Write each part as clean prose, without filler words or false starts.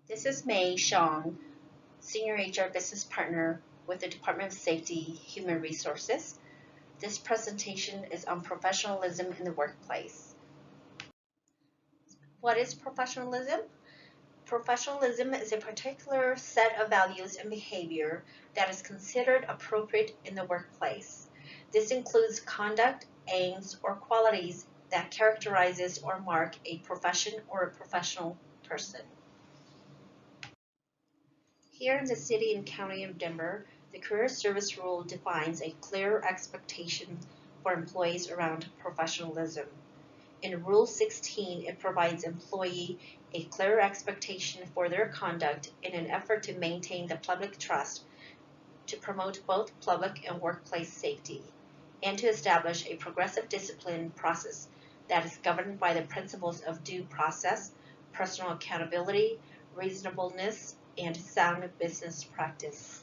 This is Mei Shang, Senior HR Business Partner with the Department of Safety Human Resources. This presentation is on professionalism in the workplace. What is professionalism? Professionalism is a particular set of values and behavior that is considered appropriate in the workplace. This includes conduct, aims, or qualities that characterizes or mark a profession or a professional person. Here in the City and County of Denver, the Career Service Rule defines a clear expectation for employees around professionalism. In Rule 16, it provides employee a clear expectation for their conduct in an effort to maintain the public trust, to promote both public and workplace safety, and to establish a progressive discipline process that is governed by the principles of due process, personal accountability, reasonableness, and sound business practice.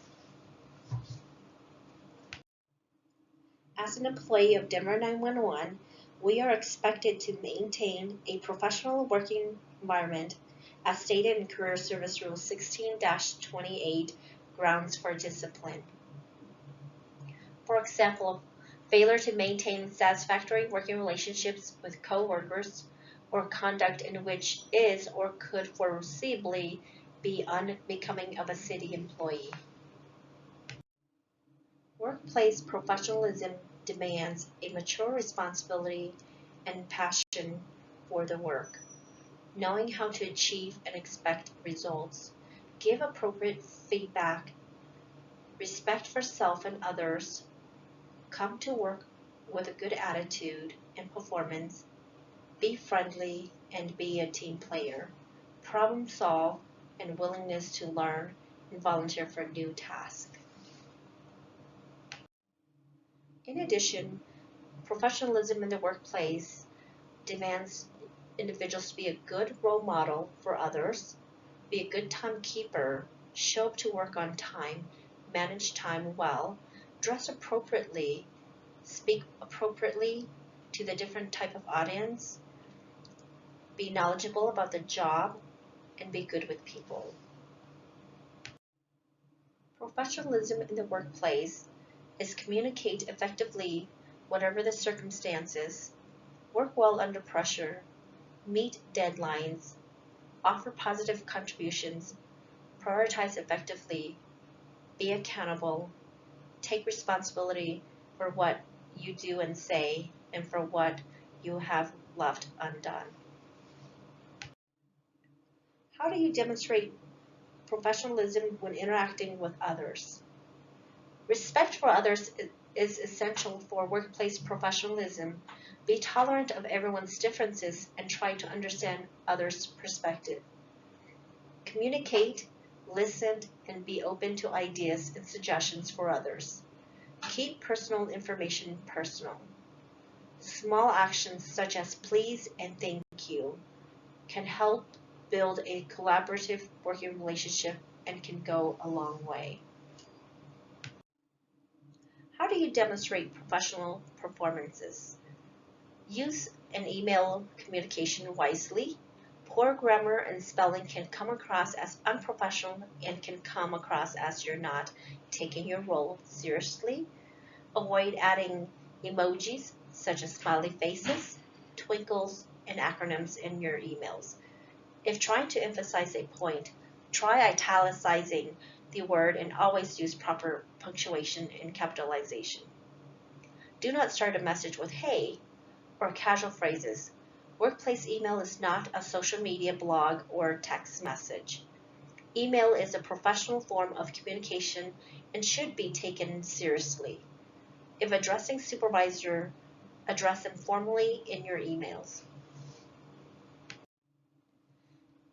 As an employee of Denver 911, we are expected to maintain a professional working environment as stated in Career Service Rule 16-28, grounds for discipline. For example, failure to maintain satisfactory working relationships with co-workers or conduct in which is or could foreseeably be unbecoming of a city employee. Workplace professionalism demands a mature responsibility and passion for the work, knowing how to achieve and expect results, give appropriate feedback, respect for self and others, come to work with a good attitude and performance, be friendly and be a team player, problem solve, and willingness to learn and volunteer for new tasks. In addition, professionalism in the workplace demands individuals to be a good role model for others, be a good timekeeper, show up to work on time, manage time well, dress appropriately, speak appropriately to the different type of audience, be knowledgeable about the job, and be good with people. Professionalism in the workplace is communicate effectively whatever the circumstances, work well under pressure, meet deadlines, offer positive contributions, prioritize effectively, be accountable, take responsibility for what you do and say, and for what you have left undone. How do you demonstrate professionalism when interacting with others? Respect for others is essential for workplace professionalism. Be tolerant of everyone's differences and try to understand others' perspective. Communicate, listen, and be open to ideas and suggestions for others. Keep personal information personal. Small actions such as please and thank you can help build a collaborative working relationship and can go a long way. How do you demonstrate professional performances? Use an email communication wisely. Poor grammar and spelling can come across as unprofessional and can come across as you're not taking your role seriously. Avoid adding emojis such as smiley faces, twinkles, and acronyms in your emails. If trying to emphasize a point, try italicizing the word and always use proper punctuation and capitalization. Do not start a message with "hey" or casual phrases. Workplace email is not a social media blog or text message. Email is a professional form of communication and should be taken seriously. If addressing supervisor, address them formally in your emails.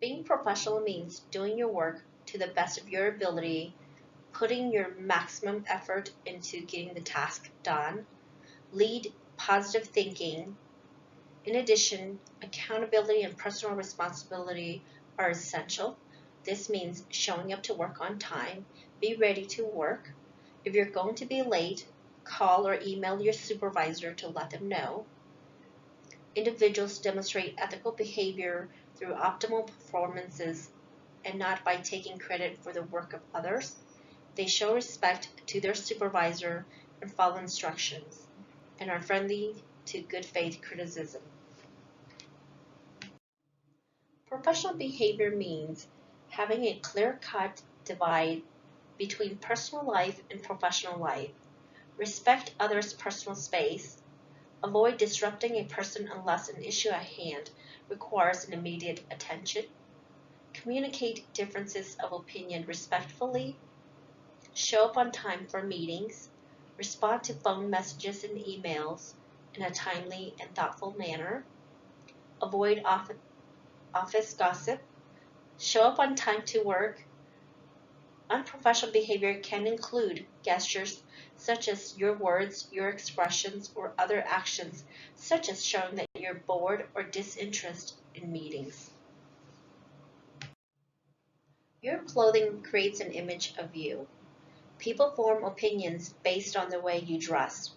Being professional means doing your work to the best of your ability, putting your maximum effort into getting the task done, lead positive thinking. In addition, accountability and personal responsibility are essential. This means showing up to work on time, be ready to work. If you're going to be late, call or email your supervisor to let them know. Individuals demonstrate ethical behavior through optimal performances and not by taking credit for the work of others. They show respect to their supervisor and follow instructions, and are friendly to good faith criticism. Professional behavior means having a clear-cut divide between personal life and professional life. Respect others' personal space. Avoid disrupting a person unless an issue at hand requires an immediate attention. Communicate differences of opinion respectfully. Show up on time for meetings. Respond to phone messages and emails in a timely and thoughtful manner. Avoid office gossip. Show up on time to work. Unprofessional behavior can include gestures such as your words, your expressions, or other actions such as showing that you're bored or disinterested in meetings. Your clothing creates an image of you. People form opinions based on the way you dress.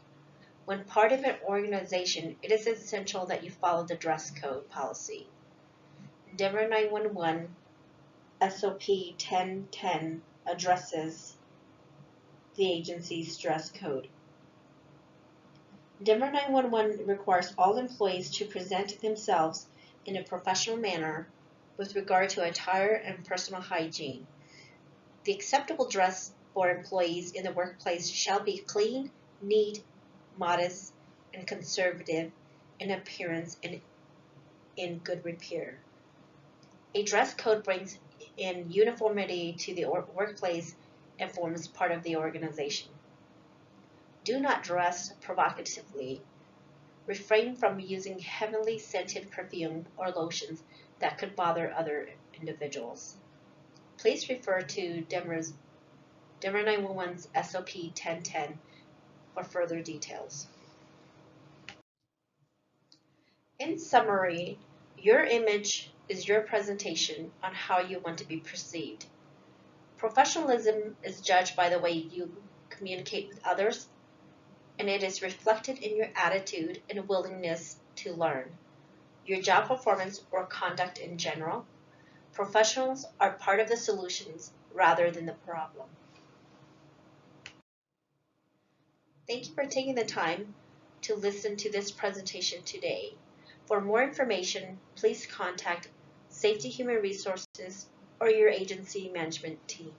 When part of an organization, it is essential that you follow the dress code policy. Denver 911 SOP 1010 addresses the agency's dress code. Denver 911 requires all employees to present themselves in a professional manner with regard to attire and personal hygiene. The acceptable dress for employees in the workplace shall be clean, neat, modest, and conservative in appearance and in good repair. A dress code brings in uniformity to the workplace and forms part of the organization. Do not dress provocatively. Refrain from using heavily scented perfume or lotions that could bother other individuals. Please refer to Denver 911's SOP 1010 for further details. In summary, your image is your presentation on how you want to be perceived. Professionalism is judged by the way you communicate with others, and it is reflected in your attitude and willingness to learn, your job performance or conduct in general. Professionals are part of the solutions rather than the problem. Thank you for taking the time to listen to this presentation today. For more information, please contact Safety Human Resources or your agency management team.